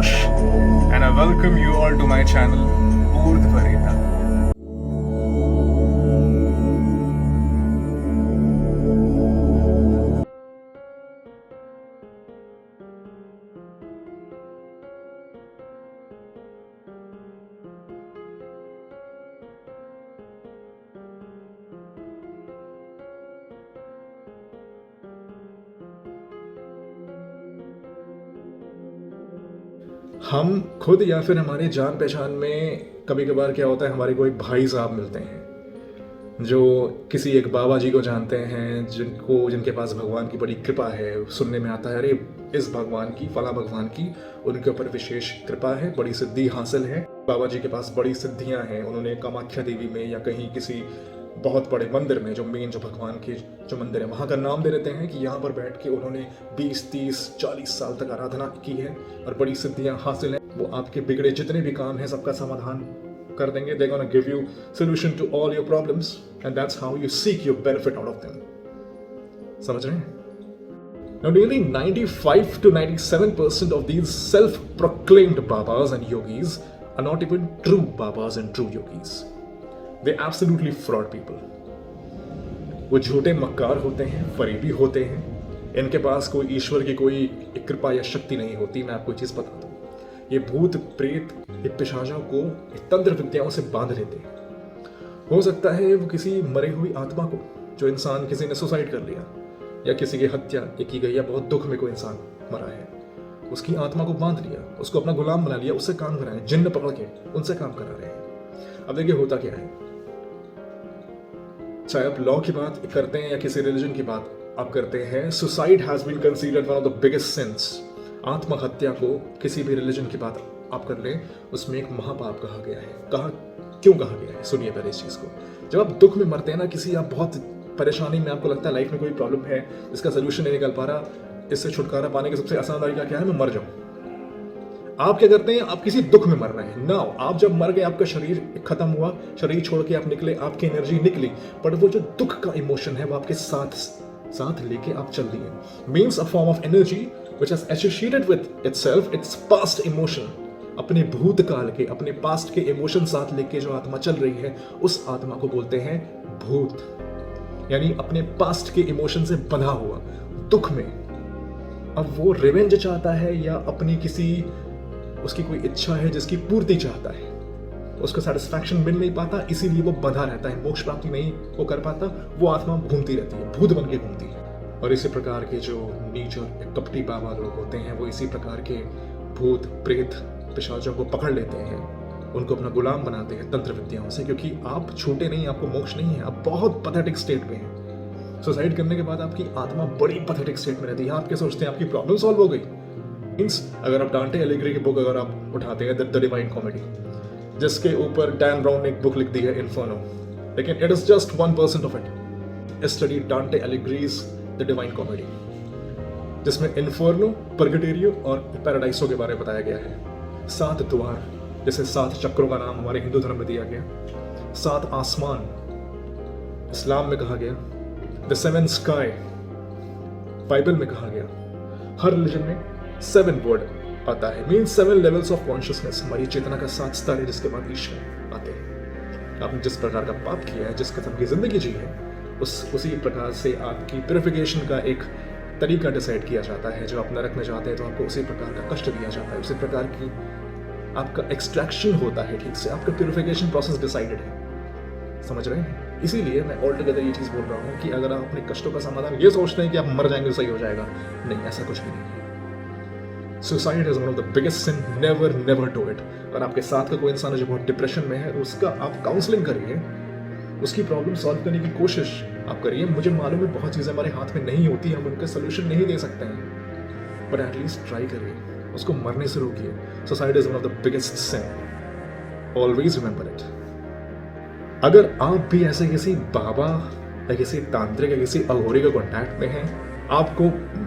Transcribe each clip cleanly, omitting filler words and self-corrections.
Kush and I welcome you all to my channel Urd Vareta. हम खुद या फिर हमारे जान पहचान में कभी कभार क्या होता है, हमारे कोई भाई साहब मिलते हैं जो किसी एक बाबा जी को जानते हैं, जिनके पास भगवान की बड़ी कृपा है। सुनने में आता है अरे इस भगवान की, फला भगवान की उनके ऊपर विशेष कृपा है, बड़ी सिद्धि हासिल है, बाबा जी के पास बड़ी सिद्धियां हैं। उन्होंने कामाख्या देवी में या कहीं किसी बहुत बड़े मंदिर में, जो मेन जो भगवान के जो मंदिर है वहाँ का नाम दे देते हैं कि यहाँ पर बैठ के उन्होंने 20, 30, 40 साल तक आराधना की है और बड़ी सिद्धियाँ हासिल हैं। वो आपके बिगड़े जितने भी काम हैं सबका समाधान कर देंगे। They're gonna give you solution to all your problems and that's how you seek your benefit out of them. समझ रहे हैं? Now nearly 95 to 97% of these self-proclaimed Babas and Yogis are not even true Babas and true Yogis. They're absolutely fraud people. वो झूठे मक्कार होते हैं, फरेबी होते हैं। इनके पास कोई ईश्वर की कोई कृपा या शक्ति नहीं होती। मैं आपको एक चीज बता दूं, ये भूत प्रेत ये पिशाचों को तंत्र विद्याओं से बांध लेते हैं। हो सकता है वो किसी मरी हुई आत्मा को, जो इंसान किसी ने सुसाइड कर लिया या किसी की हत्या की गई या बहुत दुख में कोई इंसान मरा है, उसकी आत्मा को बांध लिया, उसको अपना गुलाम बना लिया, उससे काम कराए, जिन्न पकड़ के उनसे काम करा रहे हैं। अब देखिए होता क्या है, चाहे आप लॉ की बात करते हैं या किसी रिलीजन की बात आप करते हैं, suicide has been considered one of the biggest sins. आत्महत्या को किसी भी रिलीजन की बात आप कर लें, उसमें एक महापाप कहा गया है। क्यों कहा गया है? सुनिए पहले इस चीज को। जब आप दुख में मरते हैं ना, किसी आप बहुत परेशानी में, आपको लगता है लाइफ में कोई प्रॉब्लम है, इसका सोल्यूशन नहीं निकल पा रहा, इससे छुटकारा पाने की सबसे आसान तरीका क्या है? मैं मर जाऊं। आप क्या करते हैं? आप किसी दुख में मर रहे हैं ना, आप जब मर गए, आपका शरीर खत्म हुआ, शरीर छोड़ के आप निकले, आपकी एनर्जी निकली, बट वो जो दुख का इमोशन है वो आपके साथ लेके आप चल दिए। Means a form of energy which has associated with itself its past emotion. अपने भूतकाल के, अपने पास्ट के इमोशन साथ लेके जो आत्मा चल रही है, उस आत्मा को बोलते हैं भूत। यानी अपने पास्ट के इमोशन से बंधा हुआ दुख में। अब वो रिवेंज चाहता है या अपनी किसी उसकी कोई इच्छा है जिसकी पूर्ति चाहता है, उसको सेटिस्फैक्शन मिल नहीं पाता, इसीलिए वो बंधा रहता है, मोक्ष प्राप्ति नहीं वो कर पाता, वो आत्मा घूमती रहती है, भूत बन के घूमती है। और इसी प्रकार के जो नीच और कपटी बाबा लोग होते हैं, वो इसी प्रकार के भूत प्रेत पिशाचों को पकड़ लेते हैं, उनको अपना गुलाम बनाते हैं तंत्र विद्याओं से, क्योंकि आप छूटे नहीं, आपको मोक्ष नहीं है, आप बहुत पैथेटिक स्टेट पे हैं। सुसाइड करने के बाद आपकी आत्मा बड़ी पैथेटिक स्टेट में रहती है। आप क्या सोचते हैं आपकी प्रॉब्लम सॉल्व हो गई? मीन्स अगर आप डांटे एलिग्री की बुक अगर आप उठाते हैं, द डिवाइन कॉमेडी, जिसके ऊपर डैन ब्राउन ने एक बुक लिख दी है इन्फर्नो, लेकिन it is just 1% of it. Study डांटे एलिग्रीज द डिवाइन कॉमेडी, जिसमें इन्फर्नो, पर्गेटोरियो और पैराडाइसो के बारे में बताया गया है। 7 द्वार, जैसे 7 चक्रों का नाम हमारे हिंदू धर्म में दिया गया, 7 आसमान इस्लाम में कहा गया, द 7 स्काई बाइबल में कहा गया। हर रिलीजन में 7 वर्ड आता है, मीन 7 लेवल्स ऑफ कॉन्शियसनेस। हमारी चेतना का 7 स्तर है, जिसके बाद ईश्वर आते हैं। आपने जिस प्रकार का पाप किया है, जिस किस्म की जिंदगी जी है, उसी प्रकार से आपकी प्यूरिफिकेशन का एक तरीका डिसाइड किया जाता है। जो आप नरक में जाते हैं तो आपको उसी प्रकार का कष्ट दिया जाता है, उसी प्रकार की आपका एक्सट्रैक्शन होता है, ठीक से आपका प्यूरिफिकेशन प्रोसेस डिसाइडेड है। समझ रहे हैं? इसीलिए मैं ऑल टुगेदर ये चीज़ बोल रहा हूँ कि अगर आप अपने कष्टों का समाधान ये सोचते हैं कि आप मर जाएंगे तो सही हो जाएगा, नहीं, ऐसा कुछ भी नहीं है। Suicide is one of the biggest sin, never do it. अगर आपके साथ का कोई इंसान है जो बहुत डिप्रेशन में है, उसका आप काउंसलिंग करिए, उसकी प्रॉब्लम सॉल्व करने की कोशिश आप करिए। मुझे मालूम है बहुत चीज़ें हमारे हाथ में नहीं होती, हम उनका सोल्यूशन नहीं दे सकते हैं, बट एटलीस्ट ट्राई करिए, उसको मरने से रोकिए। Suicide is one of the biggest sin, always remember it. अगर आप भी ऐसे किसी बाबा या किसी तांत्रिक या किसी अघोरी के कॉन्टैक्ट में हैं, आपको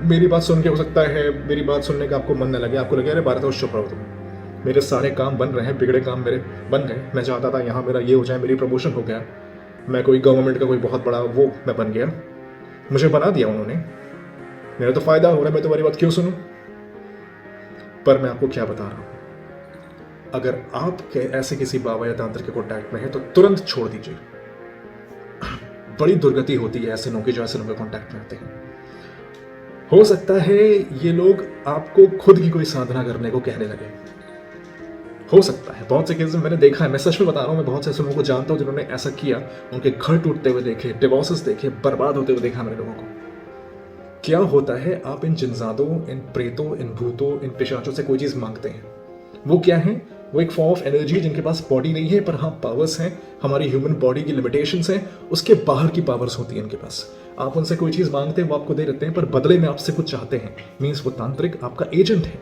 मेरी बात सुन के हो सकता है मेरी बात सुनने का आपको मन न लगे, आपको लगे अरे भारत चुप रहो तुम, मेरे सारे काम बन रहे हैं, बिगड़े काम मेरे बन गए, मैं चाहता था यहाँ मेरा ये हो जाए, मेरी प्रमोशन हो गया, मैं कोई गवर्नमेंट का कोई बहुत बड़ा वो मैं बन गया, मुझे बना दिया उन्होंने, मेरा तो फायदा हो रहा है, मैं तुम्हारी बात क्यों सुनूं? पर मैं आपको क्या बता रहा हूँ, अगर आप ऐसे किसी बाबा या तांत्रिक के कॉन्टैक्ट में है तो तुरंत छोड़ दीजिए। बड़ी दुर्गति होती है ऐसे लोगों की जो ऐसे लोगों के कॉन्टैक्ट में आते हैं। हो सकता है ये लोग आपको खुद की कोई साधना करने को कहने लगे, हो सकता है। बहुत से केस में मैंने देखा है, मैं सच में बता रहा हूँ, मैं बहुत से ऐसे लोगों को जानता हूँ जिन्होंने ऐसा किया, उनके घर टूटते हुए देखे, डिवोर्सेस देखे, बर्बाद होते हुए देखा मैंने लोगों को। क्या होता है, आप इन जिनजादों, इन प्रेतों, इन भूतों, इन पिशाचों से कोई चीज मांगते हैं। वो क्या है? वो एक फॉर्म ऑफ एनर्जी जिनके पास बॉडी नहीं है पर हाँ पावर्स हैं, हमारी ह्यूमन बॉडी की लिमिटेशंस हैं, उसके बाहर की पावर्स होती हैं इनके पास। आप उनसे कोई चीज मांगते हैं, वो आपको दे देते हैं, पर बदले में आपसे कुछ चाहते हैं। मीन्स वो तांत्रिक आपका एजेंट है,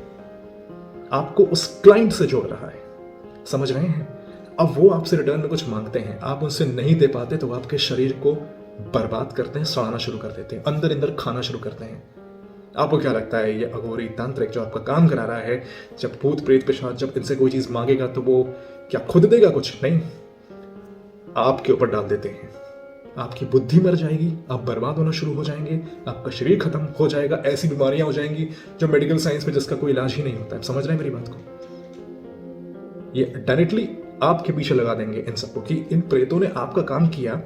आपको उस क्लाइंट से जोड़ रहा है, समझ रहे हैं? अब वो आपसे रिटर्न में कुछ मांगते हैं, आप उनसे नहीं दे पाते तो वो आपके शरीर को बर्बाद करते हैं, सड़ाना शुरू कर देते हैं, अंदर अंदर खाना शुरू करते हैं। आपको क्या लगता है ये अघोरी तांत्रिक जो आपका काम करा रहा है, जब भूत प्रेत पिशाच जब इनसे कोई चीज मांगेगा तो वो क्या खुद देगा? कुछ नहीं, आपके ऊपर डाल देते हैं। आपकी बुद्धि मर जाएगी, आप बर्बाद होना शुरू हो जाएंगे, आपका शरीर खत्म हो जाएगा, ऐसी बीमारियां हो जाएंगी जो मेडिकल साइंस में जिसका कोई इलाज ही नहीं होता है। समझ रहे हैं मेरी बात को? ये डायरेक्टली आपके पीछे लगा देंगे इन सबको कि इन प्रेतों ने आपका काम किया,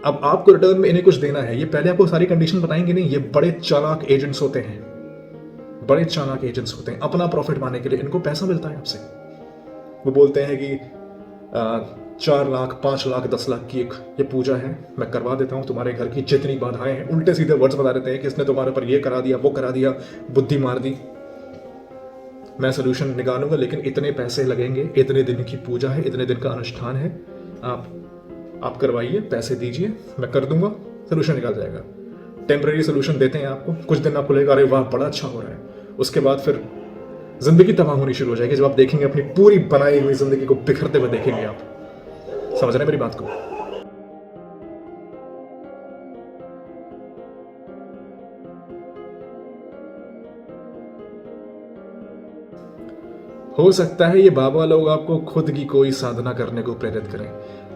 अब आपको रिटर्न में इन्हें कुछ देना है। ये पहले आपको सारी कंडीशन बताएंगे नहीं, ये बड़े चालाक एजेंट्स होते हैं, बड़े चालाक एजेंट्स होते हैं। अपना प्रॉफिट पाने के लिए इनको पैसा मिलता है आपसे। वो बोलते हैं कि 4 लाख 5 लाख 10 लाख की एक ये पूजा है, मैं करवा देता हूँ, तुम्हारे घर की जितनी बाधाएं हैं, उल्टे सीधे वर्ड्स बता देते हैं कि इसने तुम्हारे ऊपर ये करा दिया, वो करा दिया, बुद्धि मार दी, मैं सोल्यूशन निकालूंगा, लेकिन इतने पैसे लगेंगे, इतने दिन की पूजा है, इतने दिन का अनुष्ठान है, आप करवाइए, पैसे दीजिए, मैं कर दूंगा, सोल्यूशन निकल जाएगा। टेम्परेरी सोल्यूशन देते हैं आपको, कुछ दिन आपको लगेगा अरे वाह बड़ा अच्छा हो रहा है, उसके बाद फिर जिंदगी तबाह होनी शुरू हो जाएगी। जब आप देखेंगे अपनी पूरी बनाई हुई जिंदगी को बिखरते हुए देखेंगे आप। समझ रहे हैं मेरी बात को? हो सकता है ये बाबा लोग आपको खुद की कोई साधना करने को प्रेरित करें,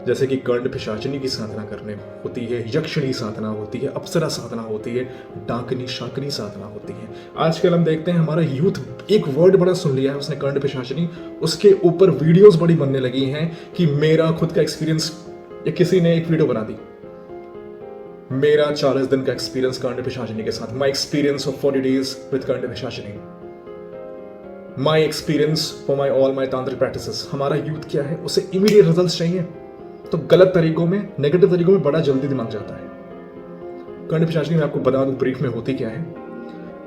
जैसे कि गंड पिशाचिनी की साधना करने होती है, यक्षिणी साधना होती है, अप्सरा साधना होती है, डाकनी शाकनी साधना होती है। आजकल हम देखते हैं हमारा यूथ एक वर्ड बड़ा सुन लिया है उसने, गंड पिशाचिनी, उसके ऊपर वीडियोस बड़ी बनने लगी हैं कि मेरा खुद का एक्सपीरियंस, या किसी ने एक वीडियो बना दी, मेरा 40 दिन का एक्सपीरियंस गंड पिशाचिनी के साथ, my experience of 40 days with गंड पिशाचिनी, my experience for my all my तांत्रिक प्रैक्टिसेस। हमारा यूथ क्या है, उसे इमीडिएट रिजल्ट्स चाहिए, तो गलत तरीकों में, नेगेटिव तरीकों में बड़ा जल्दी दिमाग जाता है। गंड पिशाचिनी में आपको बता दूं ब्रीफ में होती क्या है,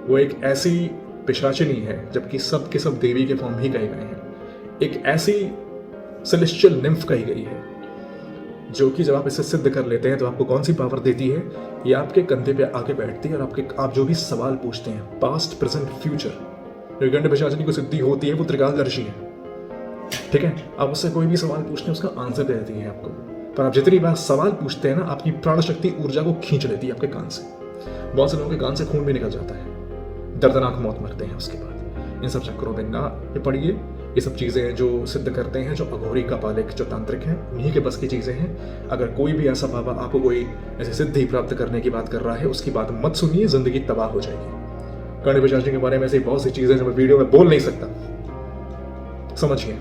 वो एक ऐसी पिशाचिनी है जबकि सब के सब देवी के फॉर्म ही कहे गए हैं, एक ऐसी सेलेस्टियल निम्फ कही गई है जो कि जब आप इसे सिद्ध कर लेते हैं तो आपको कौन सी पावर देती है, ये आपके कंधे पे आके बैठती है और आप जो भी सवाल पूछते हैं, पास्ट प्रेजेंट फ्यूचर, जो गंड पिशाचिनी को सिद्धि होती है वो त्रिकालदर्शी है, ठीक है? आप उससे कोई भी सवाल पूछते हैं उसका आंसर दे देती है आपको, पर आप जितनी बार सवाल पूछते हैं ना, आपकी प्राण शक्ति ऊर्जा को खींच लेती है आपके कान से। बहुत से लोगों के कान से खून भी निकल जाता है, दर्दनाक मौत मरते हैं उसके बाद। इन सब चक्करों में ना ये पढ़िए, ये सब चीज़ें जो सिद्ध करते हैं, जो अघोरी का पालिक, जो तांत्रिक हैं, उन्हीं के बस की चीज़ें हैं। अगर कोई भी ऐसा बाबा आपको कोई ऐसी सिद्धि प्राप्त करने की बात कर रहा है, उसकी बात मत सुनिए, जिंदगी तबाह हो जाएगी। गंड पिशाचिनी के बारे में ऐसी बहुत सी चीज़ें जो मैं वीडियो में बोल नहीं सकता, समझिए,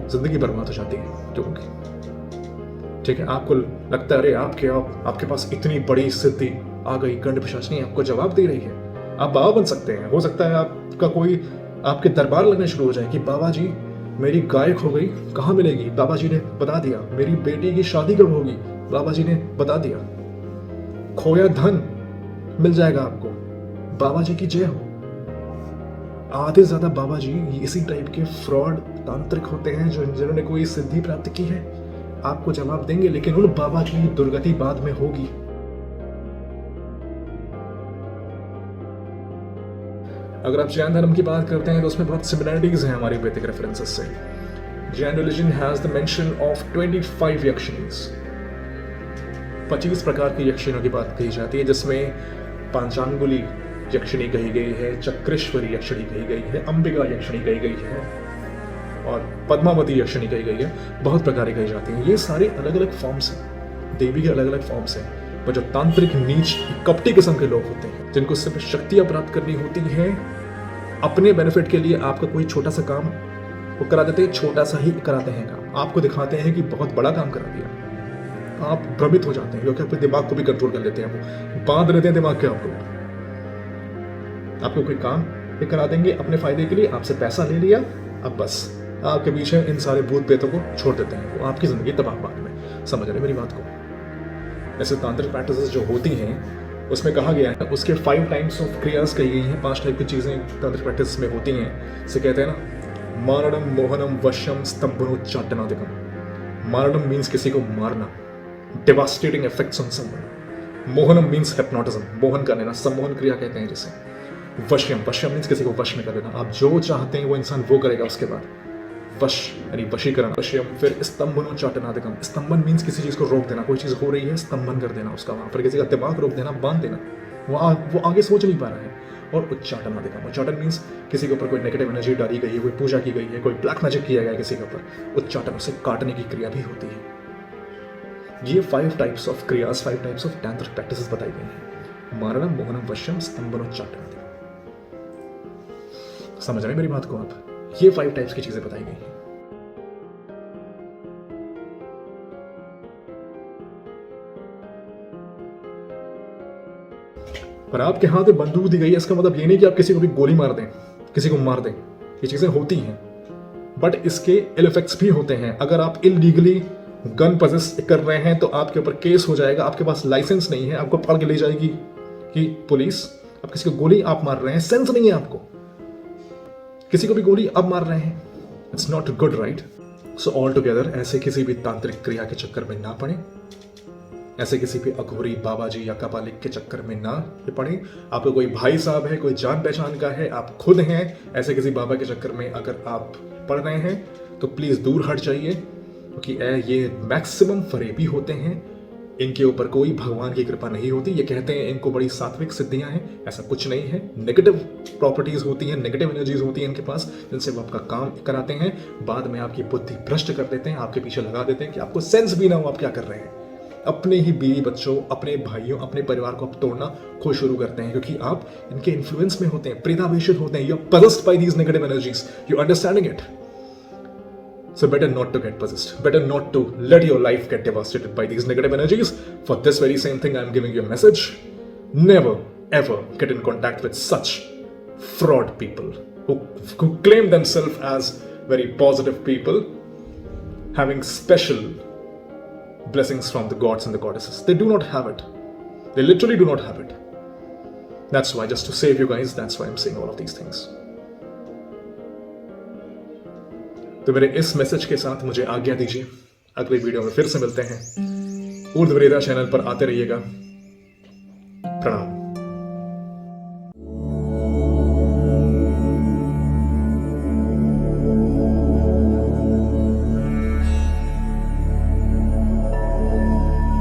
जिंदगी बर्बाद हो जाती है लोगों की, ठीक है? आपको लगता है अरे आपके पास इतनी बड़ी सिद्धि आ गई, गंड पिशाचिनी आपको जवाब दे रही है, आप बाबा बन सकते हैं। हो सकता है आपका कोई आपके दरबार लगने शुरू हो जाए कि बाबा जी मेरी गाय खो गई, कहाँ मिलेगी? बाबा जी ने बता दिया। मेरी बेटी की शादी कब होगी? बाबा जी ने बता दिया। खोया धन मिल जाएगा आपको, बाबा जी की जय हो। आधे ज्यादा बाबा जी इसी टाइप के फ्रॉड तांत्रिक होते हैं जो जिन्होंने कोई सिद्धि प्राप्त की है, आपको जवाब देंगे, लेकिन उन बाबा की दुर्गति बाद में होगी। अगर आप जैन धर्म की बात करते हैं तो उसमें बहुत सिमिलरिटीज हैं हमारे वैदिक रेफरेंसेस से। Jain religion has the mention of 25 यक्षिणीज, 25 प्रकार की यक्षिणियों की बात कही जाती है, जिसमें पांचांगुली यक्षिणी कही गई है, चक्रेश्वरी यक्षिणी कही गई है, अंबिका यक्षिणी कही गई है और पद्मावती यक्षिणी कही गई है। बहुत प्रकार कही जाती हैं। ये सारे अलग अलग फॉर्म्स हैं, देवी के अलग अलग फॉर्म्स हैं, पर जो तांत्रिक नीच कपटी किस्म के लोग होते हैं जिनको सिर्फ शक्तियां प्राप्त करनी होती हैं अपने बेनिफिट के लिए आपका कोई छोटा सा काम वो करा देते हैं, छोटा सा ही कराते हैं काम, आपको दिखाते हैं कि बहुत बड़ा काम करा दिया। आप भ्रमित हो जाते हैं क्योंकि अपने दिमाग को भी कंट्रोल कर लेते हैं, वो बांध लेते हैं दिमाग के आपको कोई काम ये करा देंगे अपने फायदे के लिए, आपसे पैसा ले लिया, अब बस आपके पीछे इन सारे भूत प्रेतों को छोड़ देते हैं, वो आपकी जिंदगी तबाह बाद में। समझ रहे मेरी बात को? ऐसे तांत्रिक प्रैक्टिसेस जो होती हैं उसमें कहा गया है, उसके 5 टाइप्स ऑफ क्रियास कही गई हैं, 5 टाइप की चीजें तांत्रिक प्रैक्टिस में होती हैं। इसे कहते हैं ना मारणम, मोहनम, वशम, स्तंभनोच्चाटनादिकम। मारणम मीन्स किसी को मारना, devastating effects on someone. Mohanam means hypnotism, Mohan कर लेना, सम्मोहन क्रिया कहते हैं जिसे। वश्यम, वश्यम मीन्स किसी को वश में कर लेना, आप जो चाहते हैं वो इंसान वो करेगा उसके बाद, वश यानी वशीकरण। वश्यम। फिर स्तंभनोच्चाटनादिकम, स्तंभन मीन्स किसी चीज को रोक देना, कोई चीज हो रही है स्तंभन कर देना उसका, वहां पर किसी का दिमाग रोक देना, बांध देना, वो आगे सोच नहीं पा रहा है। और उच्चाटनादिकम, उच्चाटन मीन्स किसी के ऊपर कोई नेगेटिव एनर्जी डाली गई है, कोई पूजा की गई है, कोई ब्लैक मैजिक किया गया है किसी के ऊपर, उच्चाटन, उसे काटने की क्रिया भी होती है। ये 5 टाइप्स ऑफ क्रियास, 5 टाइप्स ऑफ तांत्रिक प्रैक्टिसेस बताई गई हैं। मारणम, मोहनम, वश्यम, स्तंभनोच्चाटनादिकम। समझ रहे हैं मेरी बात को आप? ये 5 टाइप्स की चीजें बताई गई हैं। पर आपके हाथ में बंदूक दी गई है, इसका मतलब ये नहीं कि आप किसी को भी गोली मार दें, किसी को मार दें। ये चीजें होती हैं, बट इसके इल इफेक्ट्स भी होते हैं। अगर आप इलीगली गन पजेस कर रहे हैं तो आपके ऊपर केस हो जाएगा, आपके पास लाइसेंस नहीं है, आपको पकड़ के ले जाएगी कि पुलिस। अब किसी को गोली आप मार रहे हैं, सेंस नहीं है आपको, किसी को भी गोली अब मार रहे हैं, it's not good, right? So all together ऐसे किसी भी तांत्रिक क्रिया के चक्कर में ना पड़े, ऐसे किसी भी अघोरी, बाबा जी या कपालिक के चक्कर में ना पड़े। आपको कोई भाई साहब है, कोई जान पहचान का है, आप खुद हैं, ऐसे किसी बाबा के चक्कर में अगर आप पड़ रहे हैं तो प्लीज दूर हट जाइए, क्योंकि ये मैक्सिमम फरेबी होते हैं, इनके ऊपर कोई भगवान की कृपा नहीं होती। ये कहते हैं इनको बड़ी सात्विक सिद्धियां हैं, ऐसा कुछ नहीं है। नेगेटिव प्रॉपर्टीज होती हैं, नेगेटिव एनर्जीज होती हैं इनके पास, जिनसे वो आपका काम कराते हैं, बाद में आपकी बुद्धि भ्रष्ट कर देते हैं, आपके पीछे लगा देते हैं कि आपको सेंस भी ना हो आप क्या कर रहे हैं। अपने ही बीवी बच्चों, अपने भाइयों, अपने परिवार को आप तोड़ना खुद शुरू करते हैं, क्योंकि आप इनके इन्फ्लुएंस में होते हैं, प्रेतावेशित होते हैं। You are possessed by these negative energies, you understanding it? So better not to get possessed, better not to let your life get devastated by these negative energies. For this very same thing I am giving you a message: never ever get in contact with such fraud people who claim themselves as very positive people, having special blessings from the gods and the goddesses. They do not have it. They literally do not have it. That's why, just to save you guys, that's why I'm saying all of these things. तो मेरे इस message के साथ मुझे आज्ञा दीजिए, अगले video में फिर से मिलते हैं। ऊर्ध्व वेदा चैनल पर आते रहिएगा। प्रणाम।